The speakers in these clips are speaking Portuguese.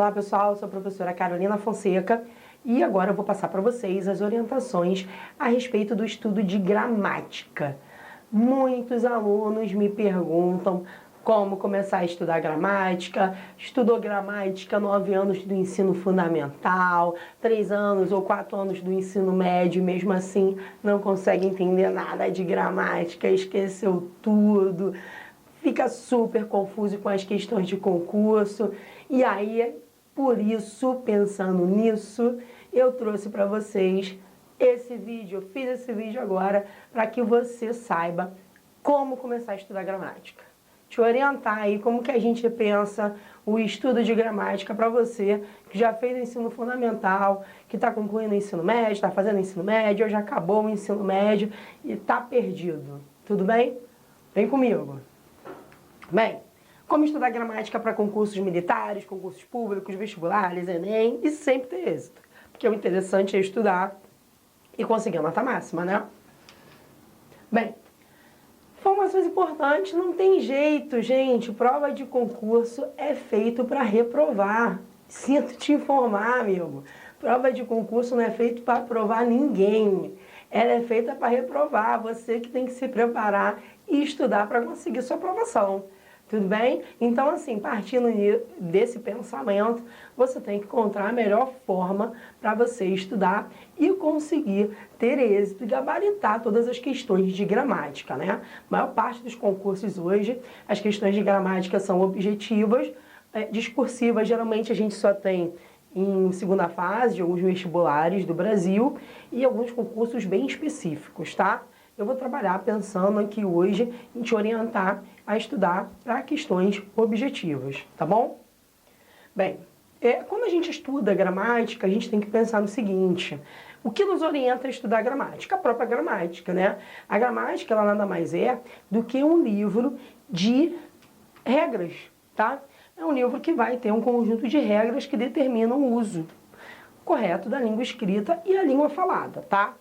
Olá pessoal, eu sou a professora Carolina Fonseca e agora eu vou passar para vocês as orientações a respeito do estudo de gramática. Muitos alunos me perguntam como começar a estudar gramática, estudou gramática 9 anos do ensino fundamental, 3 anos ou 4 anos do ensino médio, mesmo assim não consegue entender nada de gramática, esqueceu tudo, fica super confuso com as questões de concurso. E aí, por isso, pensando nisso, eu trouxe para vocês esse vídeo. Eu fiz esse vídeo agora para que você saiba como começar a estudar gramática. Te orientar aí como que a gente pensa o estudo de gramática para você que já fez o ensino fundamental, que está concluindo o ensino médio, está fazendo o ensino médio, ou já acabou o ensino médio e está perdido. Tudo bem? Vem comigo. Bem, como estudar gramática para concursos militares, concursos públicos, vestibulares, Enem e sempre ter êxito. Porque o interessante é estudar e conseguir a nota máxima, né? Bem, informações importantes, não tem jeito, gente. Prova de concurso é feito para reprovar. Sinto te informar, amigo. Prova de concurso não é feito para aprovar ninguém. Ela é feita para reprovar. Você que tem que se preparar e estudar para conseguir sua aprovação. Tudo bem? Então, assim, partindo desse pensamento, você tem que encontrar a melhor forma para você estudar e conseguir ter êxito e gabaritar todas as questões de gramática, né? A maior parte dos concursos hoje, as questões de gramática são objetivas, discursivas, geralmente a gente só tem em segunda fase de alguns vestibulares do Brasil e alguns concursos bem específicos, tá? Eu vou trabalhar pensando aqui hoje em te orientar a estudar para questões objetivas, tá bom? Bem, quando a gente estuda gramática, a gente tem que pensar no seguinte: o que nos orienta a estudar gramática? A própria gramática, né? A gramática, ela nada mais é do que um livro de regras, tá? É um livro que vai ter um conjunto de regras que determinam o uso correto da língua escrita e a língua falada, tá?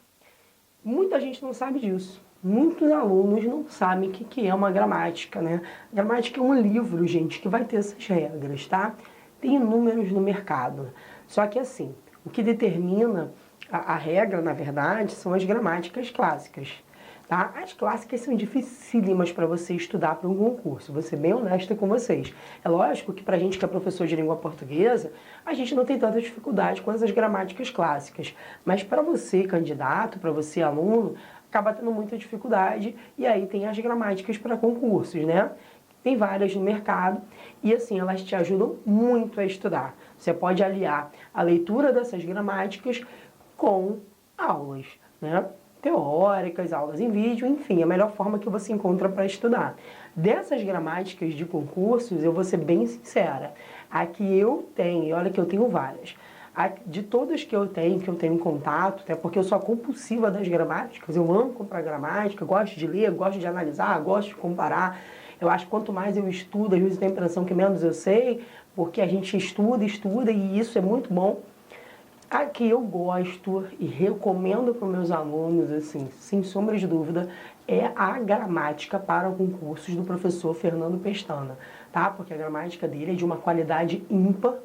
Muita gente não sabe disso. Muitos alunos não sabem o que é uma gramática, né? Gramática é um livro, gente, que vai ter essas regras, tá? Tem inúmeros no mercado. Só que assim, o que determina a regra, na verdade, são as gramáticas clássicas, tá? As clássicas são dificílimas para você estudar para um concurso, vou ser bem honesta com vocês. É lógico que pra gente que é professor de língua portuguesa, a gente não tem tanta dificuldade com essas gramáticas clássicas. Mas para você, candidato, para você, aluno, acaba tendo muita dificuldade. E aí tem as gramáticas para concursos, né? Tem várias no mercado e assim, elas te ajudam muito a estudar. Você pode aliar a leitura dessas gramáticas com aulas, né? Teóricas, aulas em vídeo, enfim, a melhor forma que você encontra para estudar. Dessas gramáticas de concursos, eu vou ser bem sincera, a que eu tenho, e olha que eu tenho várias, de todas que eu tenho contato, até porque eu sou a compulsiva das gramáticas, eu amo comprar gramática, gosto de ler, gosto de analisar, gosto de comparar. Eu acho que quanto mais eu estudo, às vezes eu tenho a impressão que menos eu sei, porque a gente estuda e isso é muito bom. A que eu gosto e recomendo para os meus alunos, assim, sem sombra de dúvida, é a gramática para concursos do professor Fernando Pestana, tá? Porque a gramática dele é de uma qualidade ímpar,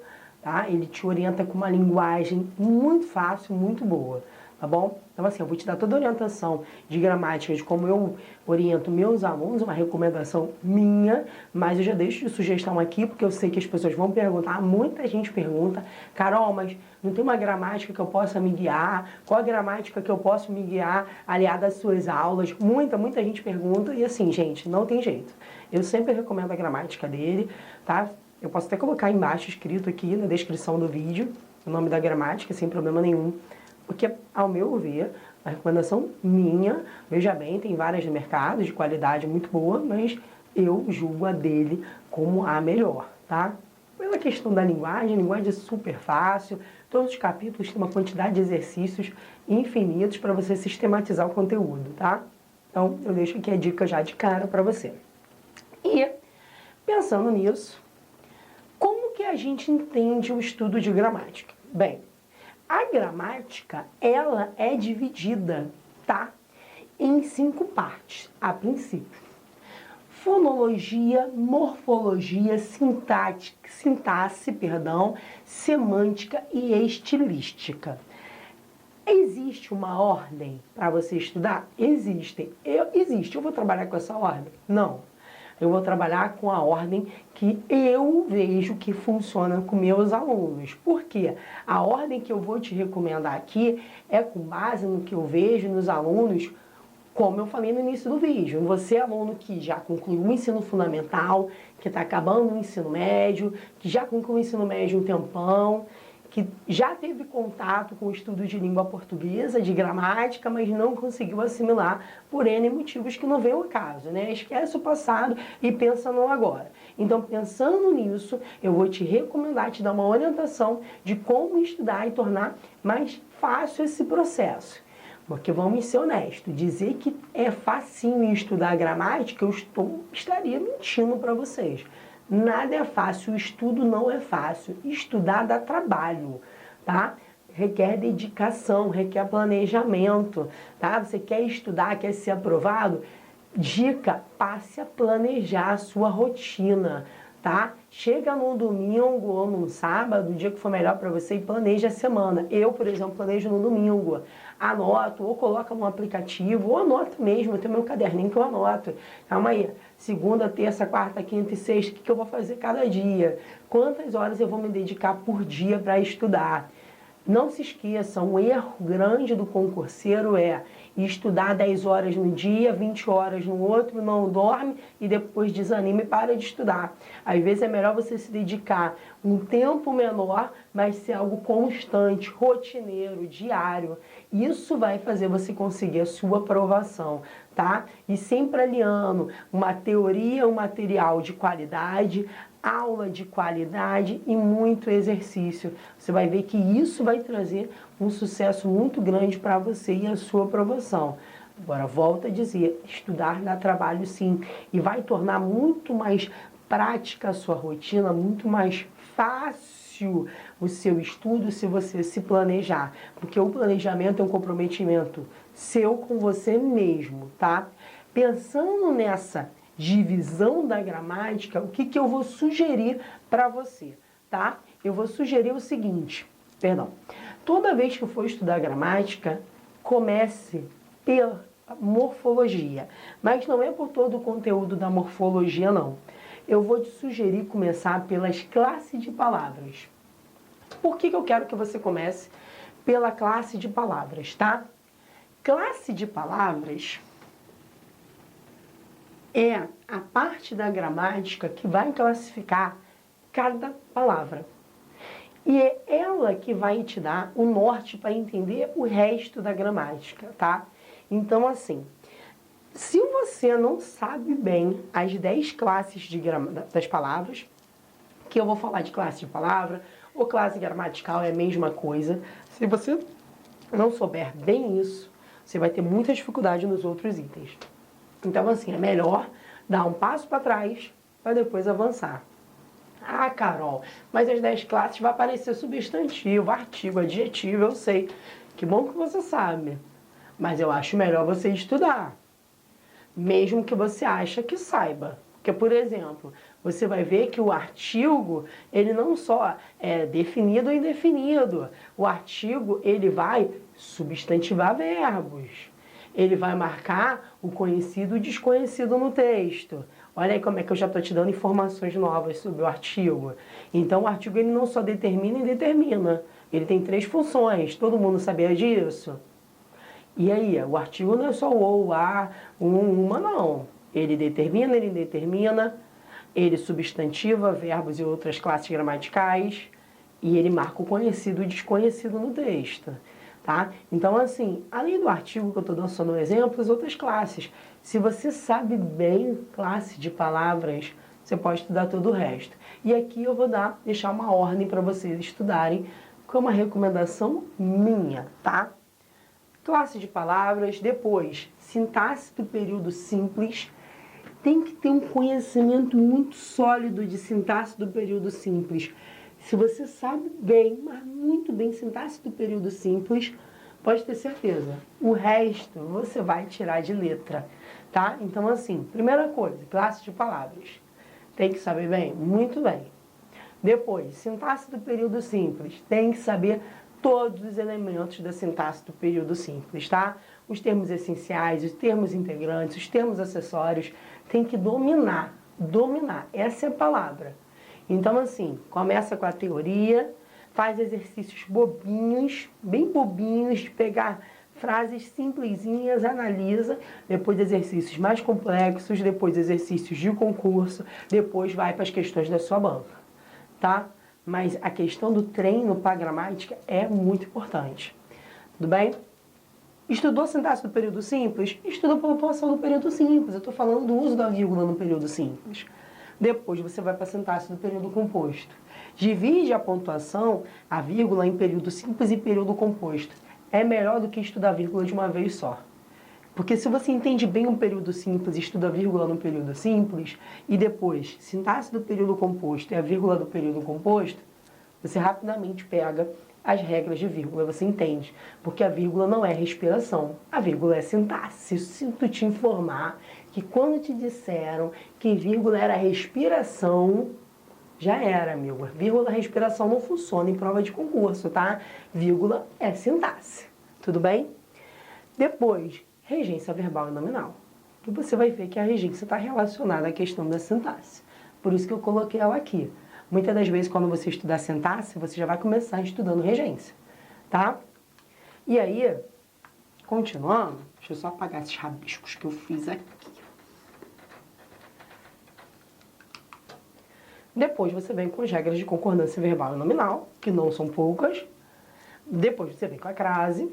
tá? Ele te orienta com uma linguagem muito fácil, muito boa, tá bom? Então, assim, eu vou te dar toda a orientação de gramática, de como eu oriento meus alunos, uma recomendação minha, mas eu já deixo de sugestão aqui, porque eu sei que as pessoas vão perguntar, muita gente pergunta: Carol, mas não tem uma gramática que eu possa me guiar? Qual a gramática que eu posso me guiar aliada às suas aulas? Muita gente pergunta e assim, gente, não tem jeito. Eu sempre recomendo a gramática dele, tá? Eu posso até colocar embaixo, escrito aqui na descrição do vídeo, o nome da gramática, sem problema nenhum. Porque, ao meu ver, a recomendação minha, veja bem, tem várias no mercado de qualidade muito boa, mas eu julgo a dele como a melhor, tá? Pela questão da linguagem, a linguagem é super fácil, todos os capítulos têm uma quantidade de exercícios infinitos para você sistematizar o conteúdo, tá? Então, eu deixo aqui a dica já de cara para você. E, pensando nisso, como que a gente entende o estudo de gramática? Bem, a gramática, ela é dividida, tá? Em 5 partes, a princípio. fonologia, morfologia, sintaxe, semântica e estilística. Existe uma ordem para você estudar? Existe. Eu vou trabalhar com essa ordem? Não. Eu vou trabalhar com a ordem que eu vejo que funciona com meus alunos. Por quê? A ordem que eu vou te recomendar aqui é com base no que eu vejo nos alunos, como eu falei no início do vídeo. Você, aluno que já concluiu o ensino fundamental, que está acabando o ensino médio, que já concluiu o ensino médio um tempão, que já teve contato com o estudo de língua portuguesa, de gramática, mas não conseguiu assimilar por N motivos que não vem ao caso, né? Esquece o passado e pensa no agora. Então, pensando nisso, eu vou te recomendar, te dar uma orientação de como estudar e tornar mais fácil esse processo. Porque vamos ser honestos, dizer que é facinho estudar gramática, estaria mentindo para vocês. Nada é fácil, o estudo não é fácil. Estudar dá trabalho, tá? Requer dedicação, requer planejamento, tá? Você quer estudar, quer ser aprovado? Dica, passe a planejar a sua rotina, tá? Chega num domingo ou num sábado, o dia que for melhor para você, e planeja a semana. Eu, por exemplo, planejo no domingo. Anoto, ou coloca no aplicativo, ou anoto mesmo, eu tenho meu caderninho que eu anoto. Calma aí, segunda, terça, quarta, quinta e sexta, o que eu vou fazer cada dia? Quantas horas eu vou me dedicar por dia para estudar? Não se esqueça, um erro grande do concurseiro é estudar 10 horas no dia, 20 horas no outro, não dorme e depois desanima e para de estudar. Às vezes é melhor você se dedicar um tempo menor, mas ser algo constante, rotineiro, diário. Isso vai fazer você conseguir a sua aprovação, tá? E sempre aliando uma teoria, um material de qualidade, aula de qualidade e muito exercício. Você vai ver que isso vai trazer um sucesso muito grande para você e a sua aprovação. Agora, volto a dizer, estudar dá trabalho sim, e vai tornar muito mais prática a sua rotina, muito mais fácil o seu estudo se você se planejar, porque o planejamento é um comprometimento seu com você mesmo, tá? Pensando nessa divisão da gramática, o que eu vou sugerir para você, tá? Eu vou sugerir o seguinte, toda vez que eu for estudar gramática, comece pela morfologia, mas não é por todo o conteúdo da morfologia, não. Eu vou te sugerir começar pelas classes de palavras. Por que eu quero que você comece pela classe de palavras, tá? Classe de palavras é a parte da gramática que vai classificar cada palavra. E é ela que vai te dar o norte para entender o resto da gramática, tá? Então, assim, se você não sabe bem as 10 classes das palavras, que eu vou falar de classe de palavra, ou classe gramatical é a mesma coisa, se você não souber bem isso, você vai ter muita dificuldade nos outros itens. Então, assim, é melhor dar um passo para trás para depois avançar. Ah, Carol, mas as 10 classes vai aparecer substantivo, artigo, adjetivo, eu sei. Que bom que você sabe. Mas eu acho melhor você estudar, mesmo que você ache que saiba. Porque, por exemplo, você vai ver que o artigo, ele não só é definido ou indefinido. O artigo, ele vai substantivar verbos. Ele vai marcar o conhecido e o desconhecido no texto. Olha aí como é que eu já estou te dando informações novas sobre o artigo. Então, o artigo ele não só determina e determina. Ele tem 3 funções. Todo mundo sabia disso? E aí, o artigo não é só o ou, o a, uma, não. Ele determina, ele indetermina, ele substantiva verbos e outras classes gramaticais, e ele marca o conhecido e o desconhecido no texto. Tá? Então, assim, além do artigo que eu estou dando só no exemplo, as outras classes. Se você sabe bem classe de palavras, você pode estudar todo o resto. E aqui eu vou deixar uma ordem para vocês estudarem, com uma recomendação minha, tá? Classe de palavras, depois, sintaxe do período simples. Tem que ter um conhecimento muito sólido de sintaxe do período simples. Se você sabe bem, mas muito bem, sintaxe do período simples, pode ter certeza, o resto você vai tirar de letra, tá? Então, assim, primeira coisa, classe de palavras. Tem que saber bem? Muito bem. Depois, sintaxe do período simples. Tem que saber todos os elementos da sintaxe do período simples, tá? Os termos essenciais, os termos integrantes, os termos acessórios. Tem que dominar. Dominar. Essa é a palavra. Então, assim, começa com a teoria, faz exercícios bobinhos, bem bobinhos, de pegar frases simplesinhas, analisa, depois exercícios mais complexos, depois exercícios de concurso, depois vai para as questões da sua banca, tá? Mas a questão do treino para gramática é muito importante, tudo bem? Estudou sintaxe do período simples? Estuda a pontuação do período simples, eu estou falando do uso da vírgula no período simples. Depois você vai para a sintaxe do período composto. Divide a pontuação, a vírgula, em período simples e período composto. É melhor do que estudar a vírgula de uma vez só. Porque se você entende bem um período simples e estuda a vírgula no período simples, e depois sintaxe do período composto e a vírgula do período composto, você rapidamente pega as regras de vírgula, você entende. Porque a vírgula não é respiração, a vírgula é sintaxe. Sinto te informar que quando te disseram que vírgula era respiração, já era, amigo. Vírgula, respiração não funciona em prova de concurso, tá? Vírgula é sintaxe, tudo bem? Depois, regência verbal e nominal. E você vai ver que a regência está relacionada à questão da sintaxe. Por isso que eu coloquei ela aqui. Muitas das vezes, quando você estudar sintaxe, você já vai começar estudando regência, tá? E aí, continuando, deixa eu só apagar esses rabiscos que eu fiz aqui. Depois você vem com as regras de concordância verbal e nominal, que não são poucas. Depois você vem com a crase,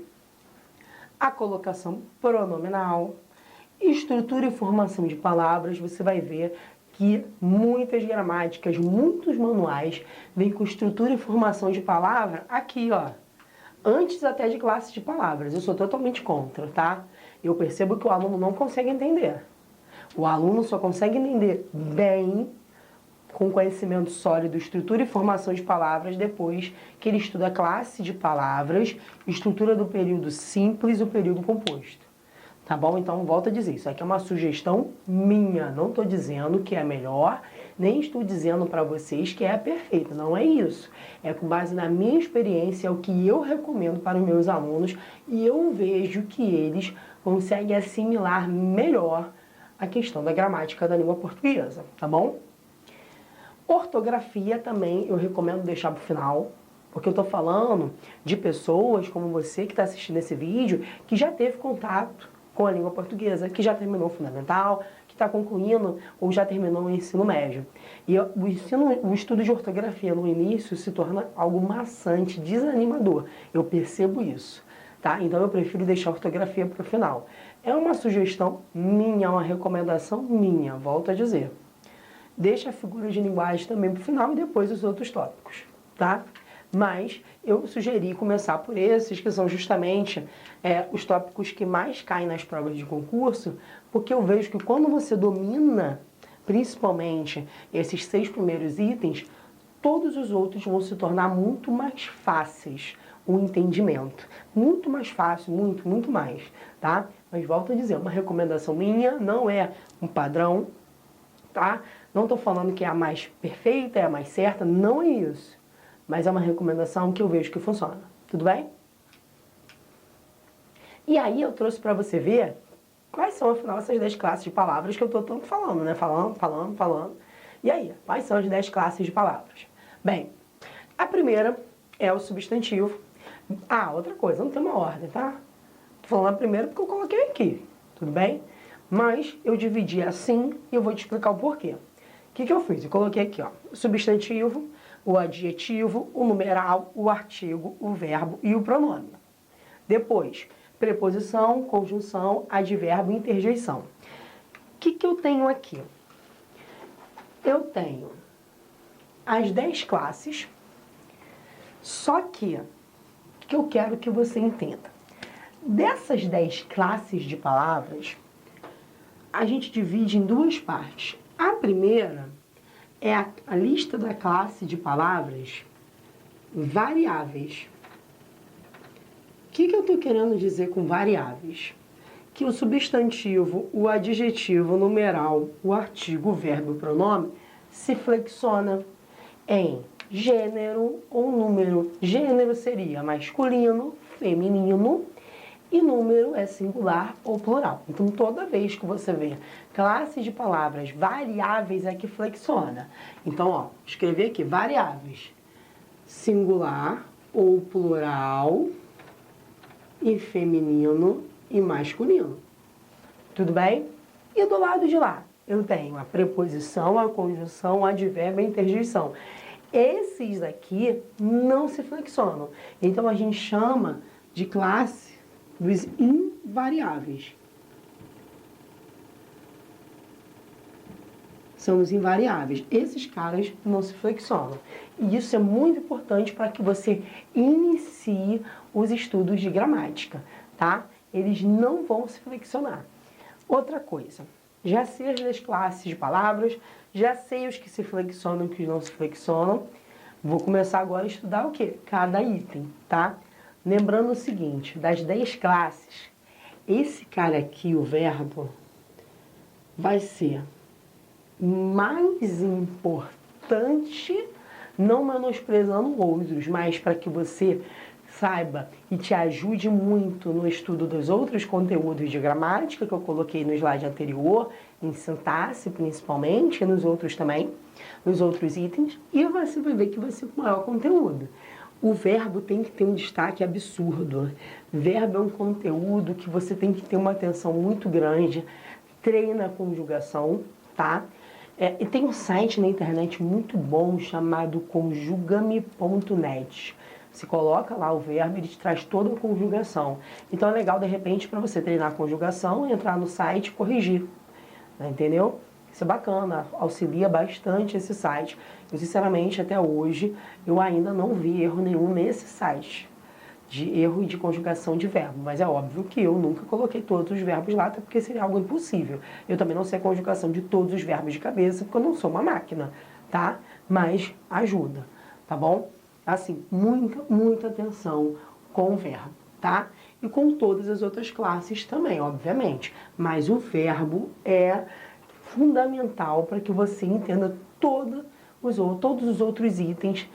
a colocação pronominal, estrutura e formação de palavras. Você vai ver que muitas gramáticas, muitos manuais vêm com estrutura e formação de palavra aqui, ó. Antes até de classe de palavras. Eu sou totalmente contra, tá? Eu percebo que o aluno não consegue entender. O aluno só consegue entender bem, com conhecimento sólido, estrutura e formação de palavras, depois que ele estuda a classe de palavras, estrutura do período simples e o período composto. Tá bom? Então, volto a dizer, isso aqui é uma sugestão minha. Não estou dizendo que é melhor, nem estou dizendo para vocês que é perfeito. Não é isso. É com base na minha experiência, é o que eu recomendo para os meus alunos e eu vejo que eles conseguem assimilar melhor a questão da gramática da língua portuguesa, tá bom? Ortografia também eu recomendo deixar para o final, porque eu estou falando de pessoas como você que está assistindo esse vídeo, que já teve contato com a língua portuguesa, que já terminou o fundamental, que está concluindo ou já terminou o ensino médio. E o estudo de ortografia no início se torna algo maçante, desanimador. Eu percebo isso, tá? Então eu prefiro deixar a ortografia para o final. É uma sugestão minha, uma recomendação minha, volto a dizer. Deixa a figura de linguagem também para o final e depois os outros tópicos, tá? Mas eu sugeri começar por esses, que são justamente os tópicos que mais caem nas provas de concurso, porque eu vejo que quando você domina, principalmente, esses 6 primeiros itens, todos os outros vão se tornar muito mais fáceis o entendimento. Muito mais fácil, muito mais, tá? Mas volto a dizer, uma recomendação minha, não é um padrão, tá? Não estou falando que é a mais perfeita, é a mais certa, não é isso. Mas é uma recomendação que eu vejo que funciona. Tudo bem? E aí eu trouxe para você ver quais são, afinal, essas 10 classes de palavras que eu estou tanto falando, né? Falando. E aí, quais são as 10 classes de palavras? Bem, a primeira é o substantivo. Ah, outra coisa, não tem uma ordem, tá? Tô falando a primeira porque eu coloquei aqui, tudo bem? Mas eu dividi assim e eu vou te explicar o porquê. O que eu fiz? Eu coloquei aqui, ó, o substantivo, o adjetivo, o numeral, o artigo, o verbo e o pronome. Depois, preposição, conjunção, advérbio e interjeição. O que eu tenho aqui? Eu tenho as 10 classes, só que o que eu quero que você entenda? Dessas 10 classes de palavras, a gente divide em 2 partes. A primeira é a lista da classe de palavras variáveis. O que eu estou querendo dizer com variáveis? Que o substantivo, o adjetivo, o numeral, o artigo, o verbo e o pronome se flexiona em gênero ou número. Gênero seria masculino, feminino, e número é singular ou plural. Então, toda vez que você vê classe de palavras variáveis é que flexiona. Então, ó, escrever aqui variáveis, singular ou plural, e feminino e masculino. Tudo bem? E do lado de lá, eu tenho a preposição, a conjunção, o advérbio e a interjeição. Esses daqui não se flexionam. Então, a gente chama de classe dos invariáveis. São os invariáveis. Esses caras não se flexionam. E isso é muito importante para que você inicie os estudos de gramática, tá? Eles não vão se flexionar. Outra coisa, já sei as classes de palavras, já sei os que se flexionam e os que não se flexionam. Vou começar agora a estudar o quê? Cada item, tá? Lembrando o seguinte, das 10 classes, esse cara aqui, o verbo, vai ser mais importante, não menosprezando outros, mas para que você saiba e te ajude muito no estudo dos outros conteúdos de gramática que eu coloquei no slide anterior, em sintaxe principalmente, e nos outros também, nos outros itens, e você vai ver que vai ser com maior conteúdo. O verbo tem que ter um destaque absurdo. Verbo é um conteúdo que você tem que ter uma atenção muito grande. Treina a conjugação, tá? E tem um site na internet muito bom chamado conjugame.net. Você coloca lá o verbo e ele te traz toda a conjugação. Então é legal, de repente, para você treinar a conjugação, entrar no site e corrigir. Entendeu? Isso é bacana, auxilia bastante esse site. Eu, sinceramente, até hoje, eu ainda não vi erro nenhum nesse site de erro de conjugação de verbo. Mas é óbvio que eu nunca coloquei todos os verbos lá, até porque seria algo impossível. Eu também não sei a conjugação de todos os verbos de cabeça, porque eu não sou uma máquina, tá? Mas ajuda, tá bom? Assim, muita atenção com o verbo, tá? E com todas as outras classes também, obviamente. Mas o verbo é fundamental para que você entenda todos os outros itens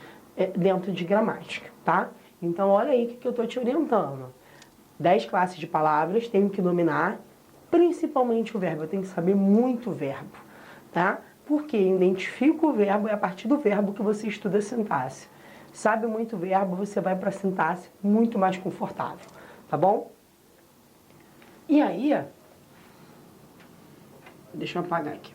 dentro de gramática, tá? Então, olha aí o que eu estou te orientando. 10 classes de palavras, tenho que dominar, principalmente o verbo. Eu tenho que saber muito verbo, tá? Porque identifica o verbo, é a partir do verbo que você estuda a sintaxe. Sabe muito verbo, você vai para a sintaxe muito mais confortável, tá bom? E aí, deixa eu apagar aqui.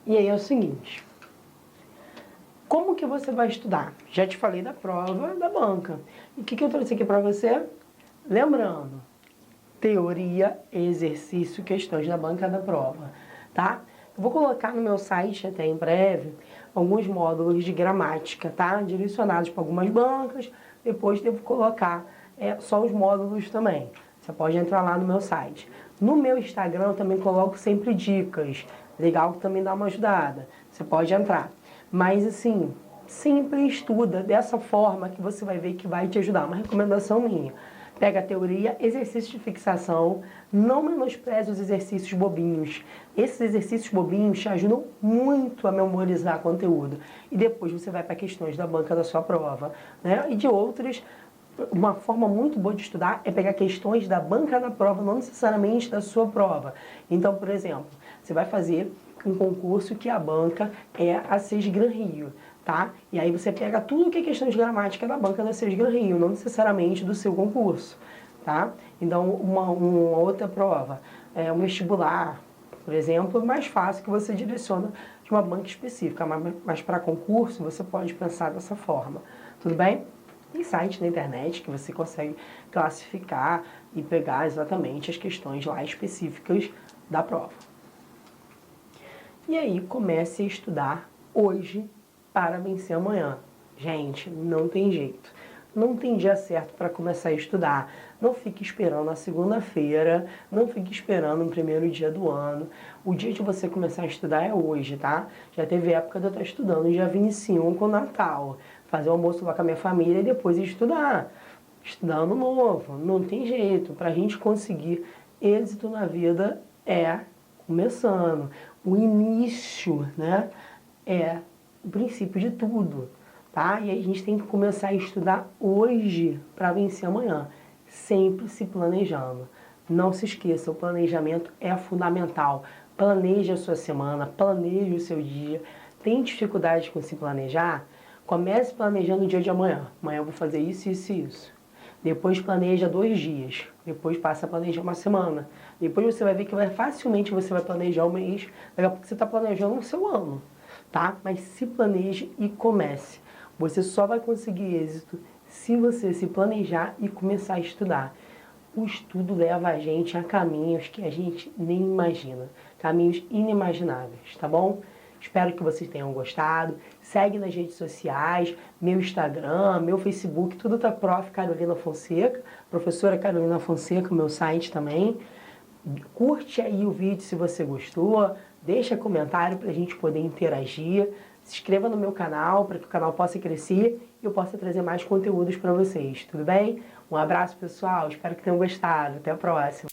E aí é o seguinte, como que você vai estudar? Já te falei da prova da banca. E o que eu trouxe aqui para você? Lembrando, teoria, exercício, questões da banca da prova, tá? Eu vou colocar no meu site até em breve alguns módulos de gramática, tá? Direcionados para algumas bancas, depois devo colocar só os módulos também. Você pode entrar lá no meu site. No meu Instagram eu também coloco sempre dicas, legal que também dá uma ajudada. Você pode entrar. Mas assim, sempre estuda dessa forma que você vai ver que vai te ajudar. Uma recomendação minha. Pega a teoria, exercício de fixação, não menospreze os exercícios bobinhos. Esses exercícios bobinhos te ajudam muito a memorizar conteúdo. E depois você vai para questões da banca da sua prova, né? E de outras, uma forma muito boa de estudar é pegar questões da banca da prova, não necessariamente da sua prova. Então, por exemplo, você vai fazer um concurso que a banca é a CESGRAN Rio, tá? E aí você pega tudo que é questão de gramática da banca da CESGRAN Rio, não necessariamente do seu concurso, tá? Então, uma outra prova, um vestibular, por exemplo, é mais fácil que você direciona de uma banca específica, mas para concurso você pode pensar dessa forma, tudo bem? Tem site na internet que você consegue classificar e pegar exatamente as questões lá específicas da prova. E aí, comece a estudar hoje para vencer amanhã. Gente, não tem jeito. Não tem dia certo para começar a estudar. Não fique esperando a segunda-feira, não fique esperando o primeiro dia do ano. O dia de você começar a estudar é hoje, tá? Já teve época de eu estar estudando dia 25, Natal. Fazer o almoço lá com a minha família e depois ir estudar. Estudar ano novo. Não tem jeito. Para a gente conseguir êxito na vida é começando. O início, né, é o princípio de tudo. Tá? E a gente tem que começar a estudar hoje para vencer amanhã, sempre se planejando. Não se esqueça, o planejamento é fundamental. Planeje a sua semana, planeje o seu dia. Tem dificuldade com se planejar? Comece planejando o dia de amanhã. Amanhã eu vou fazer isso, isso e isso. Depois planeja 2 dias. Depois passa a planejar uma semana. Depois você vai ver que facilmente você vai planejar um mês. Daqui a pouco você está planejando o seu ano. Tá? Mas se planeje e comece. Você só vai conseguir êxito se você se planejar e começar a estudar. O estudo leva a gente a caminhos que a gente nem imagina. Caminhos inimagináveis, tá bom? Espero que vocês tenham gostado. Segue nas redes sociais, meu Instagram, meu Facebook, tudo tá Prof. Carolina Fonseca, professora Carolina Fonseca, meu site também. Curte aí o vídeo se você gostou, deixa comentário para a gente poder interagir. Se inscreva no meu canal para que o canal possa crescer e eu possa trazer mais conteúdos para vocês, tudo bem? Um abraço, pessoal, espero que tenham gostado. Até a próxima.